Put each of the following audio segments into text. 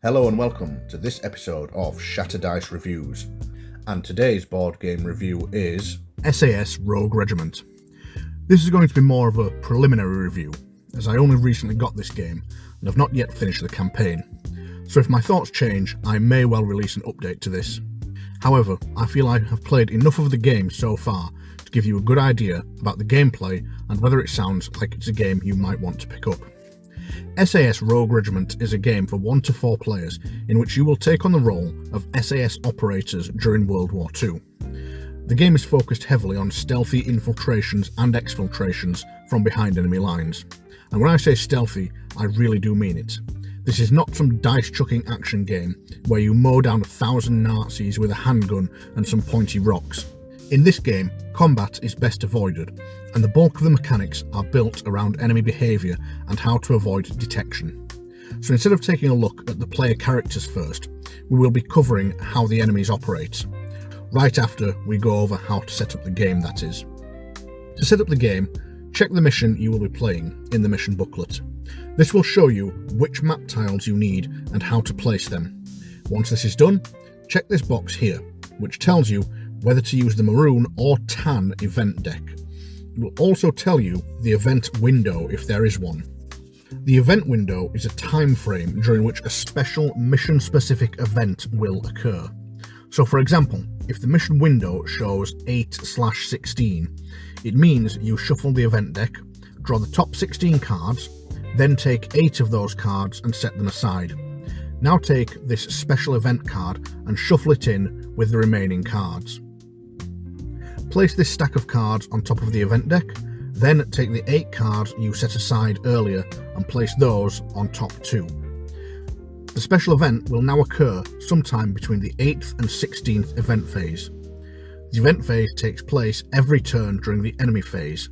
Hello and welcome to this episode of Shatterdice Reviews, and today's board game review is SAS Rogue Regiment. This is going to be more of a preliminary review, as I only recently got this game and have not yet finished the campaign, so if my thoughts change I may well release an update to this. However, I feel I have played enough of the game so far to give you a good idea about the gameplay and whether it sounds like it's a game you might want to pick up. SAS Rogue Regiment is a game for 1 to 4 players in which you will take on the role of SAS operators during World War II. The game is focused heavily on stealthy infiltrations and exfiltrations from behind enemy lines. And when I say stealthy, I really do mean it. This is not some dice-chucking action game where you mow down 1,000 Nazis with a handgun and some pointy rocks. In this game, combat is best avoided, and the bulk of the mechanics are built around enemy behaviour and how to avoid detection. So instead of taking a look at the player characters first, we will be covering how the enemies operate, right after we go over how to set up the game, that is. To set up the game, check the mission you will be playing in the mission booklet. This will show you which map tiles you need and how to place them. Once this is done, check this box here, which tells you whether to use the maroon or tan event deck. It will also tell you the event window if there is one. The event window is a time frame during which a special mission-specific event will occur. So for example, if the mission window shows 8/16, it means you shuffle the event deck, draw the top 16 cards, then take 8 of those cards and set them aside. Now take this special event card and shuffle it in with the remaining cards. Place this stack of cards on top of the event deck, then take the 8 cards you set aside earlier and place those on top too. The special event will now occur sometime between the 8th and 16th event phase. The event phase takes place every turn during the enemy phase,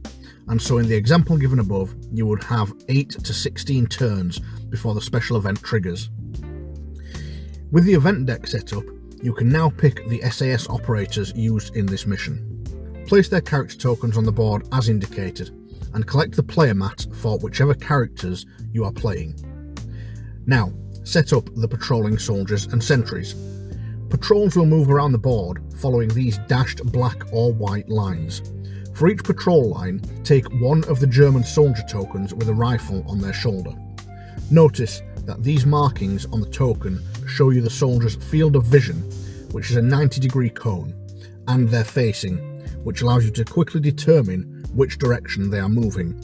and so in the example given above, you would have 8 to 16 turns before the special event triggers. With the event deck set up, you can now pick the SAS operators used in this mission. Place their character tokens on the board as indicated, and collect the player mat for whichever characters you are playing. Now, set up the patrolling soldiers and sentries. Patrols will move around the board following these dashed black or white lines. For each patrol line, take one of the German soldier tokens with a rifle on their shoulder. Notice that these markings on the token show you the soldier's field of vision, which is a 90-degree cone, and their facing, which allows you to quickly determine which direction they are moving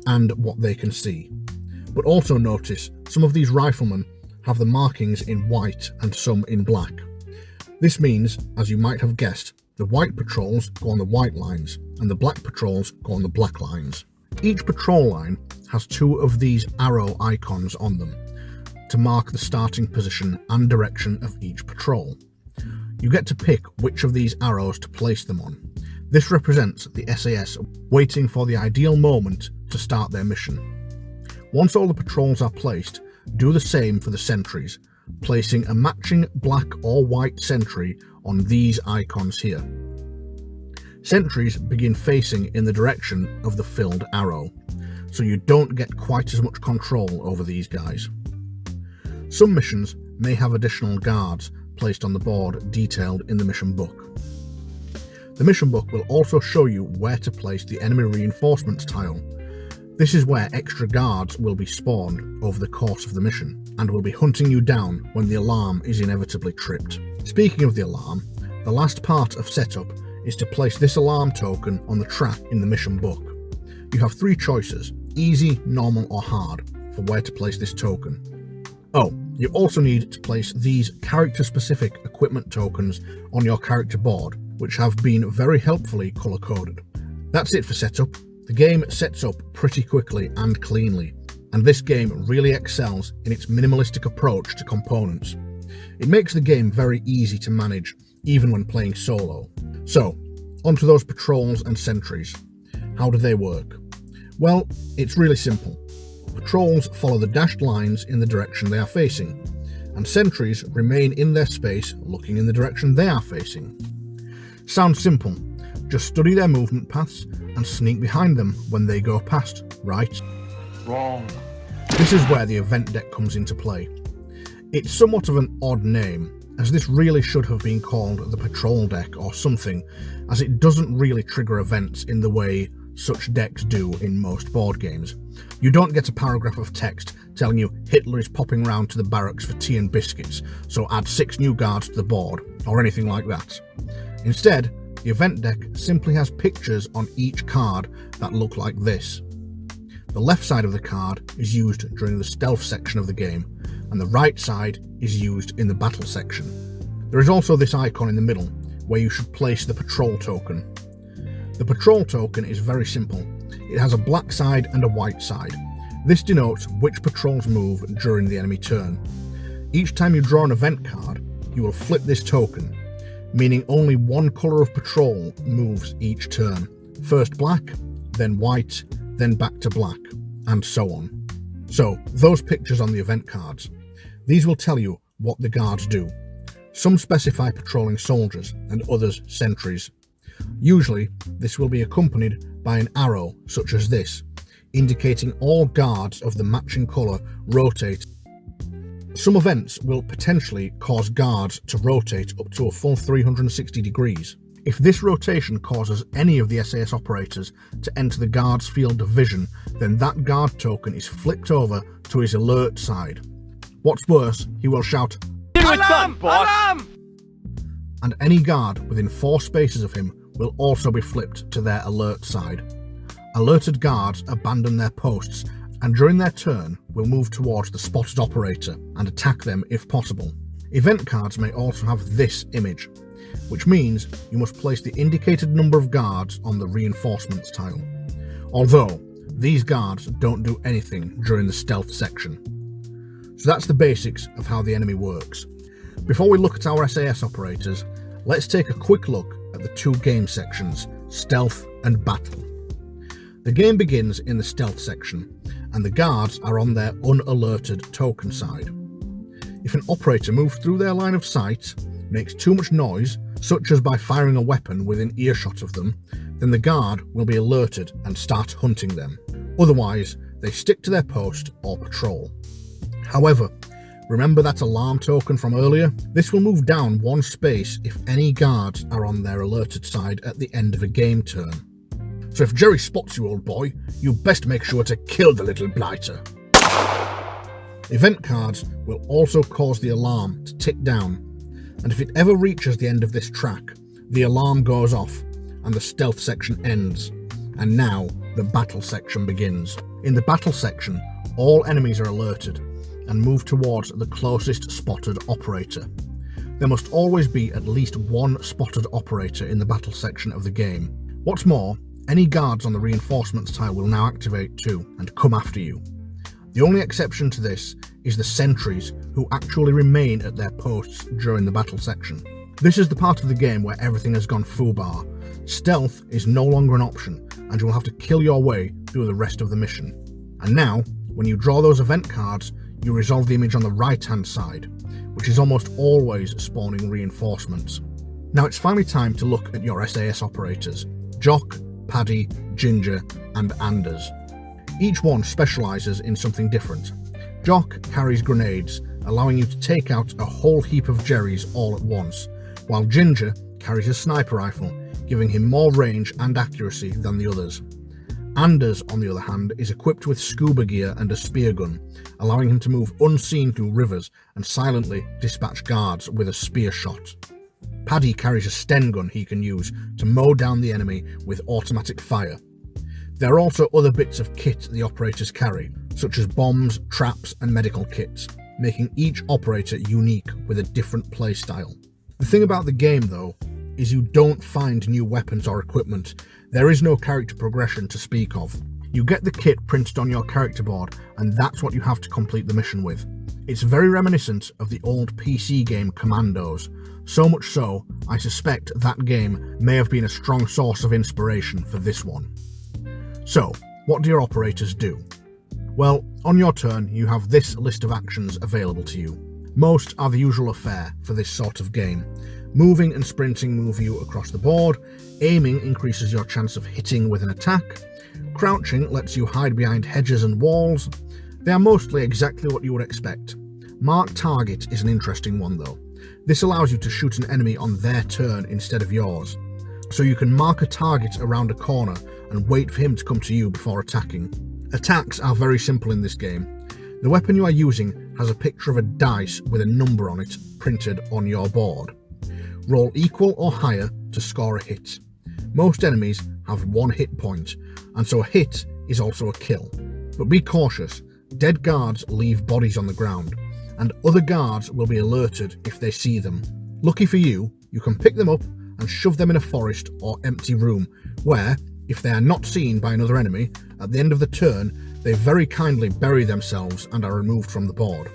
and what they can see. But also notice some of these riflemen have the markings in white and some in black. This means, as you might have guessed, the white patrols go on the white lines and the black patrols go on the black lines. Each patrol line has 2 of these arrow icons on them to mark the starting position and direction of each patrol. You get to pick which of these arrows to place them on. This represents the SAS waiting for the ideal moment to start their mission. Once all the patrols are placed, do the same for the sentries, placing a matching black or white sentry on these icons here. Sentries begin facing in the direction of the filled arrow, so you don't get quite as much control over these guys. Some missions may have additional guards placed on the board detailed in the mission book. The mission book will also show you where to place the enemy reinforcements tile. This is where extra guards will be spawned over the course of the mission, and will be hunting you down when the alarm is inevitably tripped. Speaking of the alarm, the last part of setup is to place this alarm token on the track in the mission book. You have 3 choices, easy, normal or hard, for where to place this token. Oh, you also need to place these character-specific equipment tokens on your character board, which have been very helpfully colour-coded. That's it for setup. The game sets up pretty quickly and cleanly, and this game really excels in its minimalistic approach to components. It makes the game very easy to manage, even when playing solo. So, onto those patrols and sentries. How do they work? Well, it's really simple. Patrols follow the dashed lines in the direction they are facing, and sentries remain in their space looking in the direction they are facing. Sounds simple, just study their movement paths and sneak behind them when they go past, right? Wrong. This is where the event deck comes into play. It's somewhat of an odd name, as this really should have been called the patrol deck or something, as it doesn't really trigger events in the way such decks do in most board games. You don't get a paragraph of text telling you Hitler is popping round to the barracks for tea and biscuits, so add 6 new guards to the board, or anything like that. Instead, the event deck simply has pictures on each card that look like this. The left side of the card is used during the stealth section of the game, and the right side is used in the battle section. There is also this icon in the middle, where you should place the patrol token. The patrol token is very simple. It has a black side and a white side. This denotes which patrols move during the enemy turn. Each time you draw an event card, you will flip this token, meaning only one colour of patrol moves each turn. First black, then white, then back to black, and so on. So, those pictures on the event cards. These will tell you what the guards do. Some specify patrolling soldiers, and others sentries. Usually, this will be accompanied by an arrow, such as this, indicating all guards of the matching colour rotate. Some events will potentially cause guards to rotate up to a full 360 degrees. If this rotation causes any of the SAS operators to enter the guard's field of vision, then that guard token is flipped over to his alert side. What's worse, he will shout, "Alarm! Alarm!" and any guard within 4 spaces of him will also be flipped to their alert side. Alerted guards abandon their posts and during their turn will move towards the spotted operator and attack them if possible. Event cards may also have this image, which means you must place the indicated number of guards on the reinforcements tile, although these guards don't do anything during the stealth section. So that's the basics of how the enemy works. Before we look at our SAS operators, let's take a quick look at the 2 game sections, stealth and battle. The game begins in the stealth section, and the guards are on their unalerted token side. If an operator moves through their line of sight, makes too much noise, such as by firing a weapon within earshot of them, then the guard will be alerted and start hunting them. Otherwise, they stick to their post or patrol. However, remember that alarm token from earlier? This will move down 1 space if any guards are on their alerted side at the end of a game turn. So if Jerry spots you, old boy, you best make sure to kill the little blighter. Event cards will also cause the alarm to tick down, and if it ever reaches the end of this track, the alarm goes off and the stealth section ends, and now the battle section begins. In the battle section, all enemies are alerted and move towards the closest spotted operator. There must always be at least 1 spotted operator in the battle section of the game. What's more, any guards on the reinforcements tile will now activate too and come after you. The only exception to this is the sentries, who actually remain at their posts during the battle section. This is the part of the game where everything has gone foobar. Stealth is no longer an option, and you will have to kill your way through the rest of the mission. And now, when you draw those event cards, you resolve the image on the right hand side, which is almost always spawning reinforcements. Now it's finally time to look at your SAS operators: Jock, Paddy, Ginger, and Anders. Each one specialises in something different. Jock carries grenades, allowing you to take out a whole heap of Jerrys all at once, while Ginger carries a sniper rifle, giving him more range and accuracy than the others. Anders, on the other hand, is equipped with scuba gear and a spear gun, allowing him to move unseen through rivers and silently dispatch guards with a spear shot. Paddy carries a Sten gun he can use to mow down the enemy with automatic fire. There are also other bits of kit the operators carry, such as bombs, traps, and medical kits, making each operator unique with a different playstyle. The thing about the game, though, is you don't find new weapons or equipment. There is no character progression to speak of. You get the kit printed on your character board, and that's what you have to complete the mission with. It's very reminiscent of the old PC game Commandos, so much so, I suspect that game may have been a strong source of inspiration for this one. So, what do your operators do? Well, on your turn, you have this list of actions available to you. Most are the usual affair for this sort of game. Moving and sprinting move you across the board, aiming increases your chance of hitting with an attack, crouching lets you hide behind hedges and walls. They are mostly exactly what you would expect. Mark Target is an interesting one though. This allows you to shoot an enemy on their turn instead of yours. So you can mark a target around a corner and wait for him to come to you before attacking. Attacks are very simple in this game. The weapon you are using has a picture of a dice with a number on it printed on your board. Roll equal or higher to score a hit. Most enemies have 1 hit point, and so a hit is also a kill. But be cautious, dead guards leave bodies on the ground, and other guards will be alerted if they see them. Lucky for you, you can pick them up and shove them in a forest or empty room, where, if they are not seen by another enemy, at the end of the turn, they very kindly bury themselves and are removed from the board.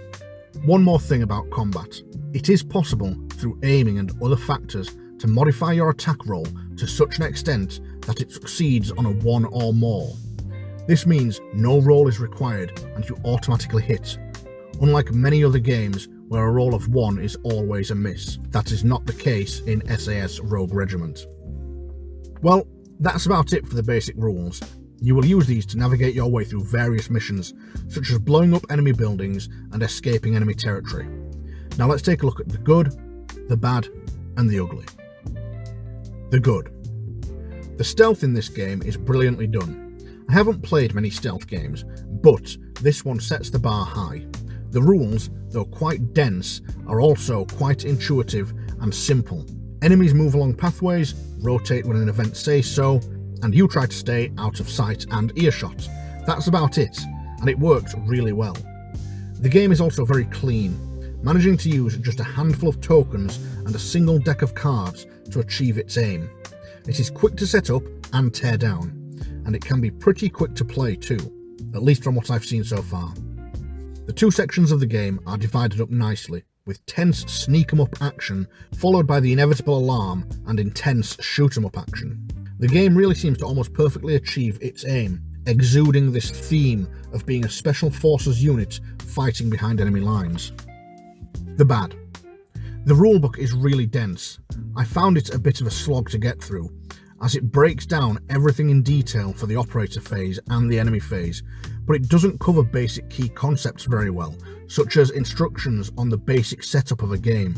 One more thing about combat. It is possible, through aiming and other factors, to modify your attack roll to such an extent that it succeeds on a 1 or more. This means no roll is required and you automatically hit. Unlike many other games where a roll of 1 is always a miss, that is not the case in SAS Rogue Regiment. Well, that's about it for the basic rules. You will use these to navigate your way through various missions, such as blowing up enemy buildings and escaping enemy territory. Now let's take a look at the good, the bad, and the ugly. The good. The stealth in this game is brilliantly done. I haven't played many stealth games, but this one sets the bar high. The rules, though quite dense, are also quite intuitive and simple. Enemies move along pathways, rotate when an event says so, and you try to stay out of sight and earshot. That's about it, and it works really well. The game is also very clean, managing to use just a handful of tokens and a single deck of cards to achieve its aim. It is quick to set up and tear down, and it can be pretty quick to play too, at least from what I've seen so far. The 2 sections of the game are divided up nicely, with tense sneak 'em up action followed by the inevitable alarm and intense shoot 'em up action. The game really seems to almost perfectly achieve its aim, exuding this theme of being a special forces unit fighting behind enemy lines. The bad. The rulebook is really dense. I found it a bit of a slog to get through, as it breaks down everything in detail for the operator phase and the enemy phase, but it doesn't cover basic key concepts very well, such as instructions on the basic setup of a game,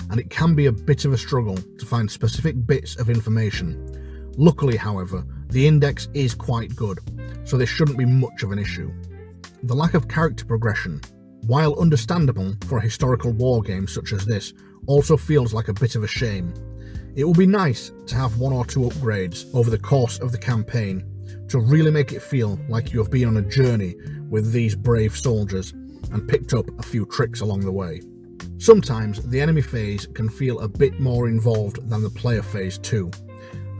and it can be a bit of a struggle to find specific bits of information. Luckily, however, the index is quite good, so this shouldn't be much of an issue. The lack of character progression, while understandable for a historical war game such as this, also feels like a bit of a shame. It will be nice to have 1 or 2 upgrades over the course of the campaign to really make it feel like you have been on a journey with these brave soldiers and picked up a few tricks along the way. Sometimes the enemy phase can feel a bit more involved than the player phase too,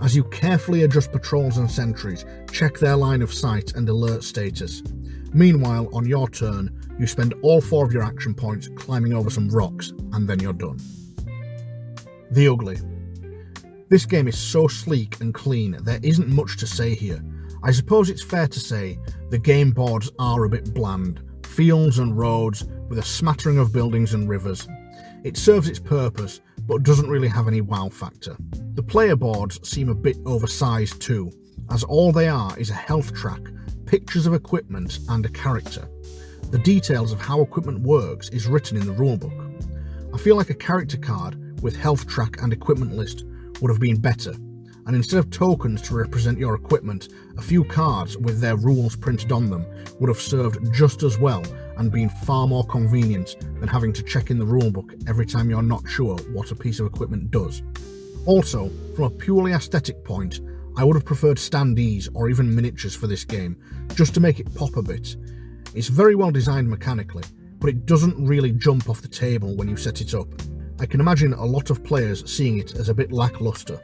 as you carefully adjust patrols and sentries, check their line of sight and alert status. Meanwhile, on your turn, you spend all 4 of your action points climbing over some rocks, and then you're done. The ugly. This game is so sleek and clean, there isn't much to say here. I suppose it's fair to say the game boards are a bit bland, fields and roads with a smattering of buildings and rivers. It serves its purpose, but doesn't really have any wow factor. The player boards seem a bit oversized too, as all they are is a health track, pictures of equipment and a character. The details of how equipment works is written in the rulebook. I feel like a character card with health track and equipment list would have been better, and instead of tokens to represent your equipment, a few cards with their rules printed on them would have served just as well and been far more convenient than having to check in the rulebook every time you're not sure what a piece of equipment does. Also, from a purely aesthetic point, I would have preferred standees or even miniatures for this game, just to make it pop a bit. It's very well designed mechanically, but it doesn't really jump off the table when you set it up. I can imagine a lot of players seeing it as a bit lackluster.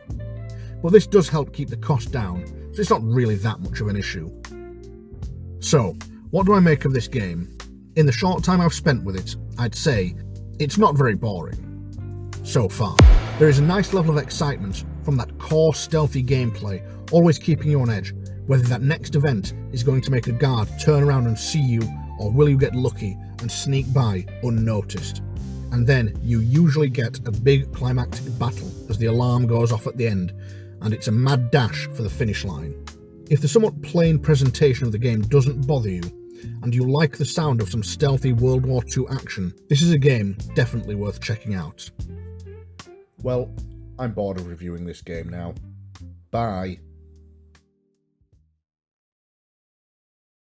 But this does help keep the cost down, so it's not really that much of an issue. So, what do I make of this game? In the short time I've spent with it, I'd say it's not very boring. So far, there is a nice level of excitement from that core stealthy gameplay, always keeping you on edge, whether that next event is going to make a guard turn around and see you, or will you get lucky and sneak by unnoticed. And then you usually get a big climactic battle as the alarm goes off at the end, and it's a mad dash for the finish line. If the somewhat plain presentation of the game doesn't bother you, and you like the sound of some stealthy World War II action, this is a game definitely worth checking out. Well, I'm bored of reviewing this game now. Bye.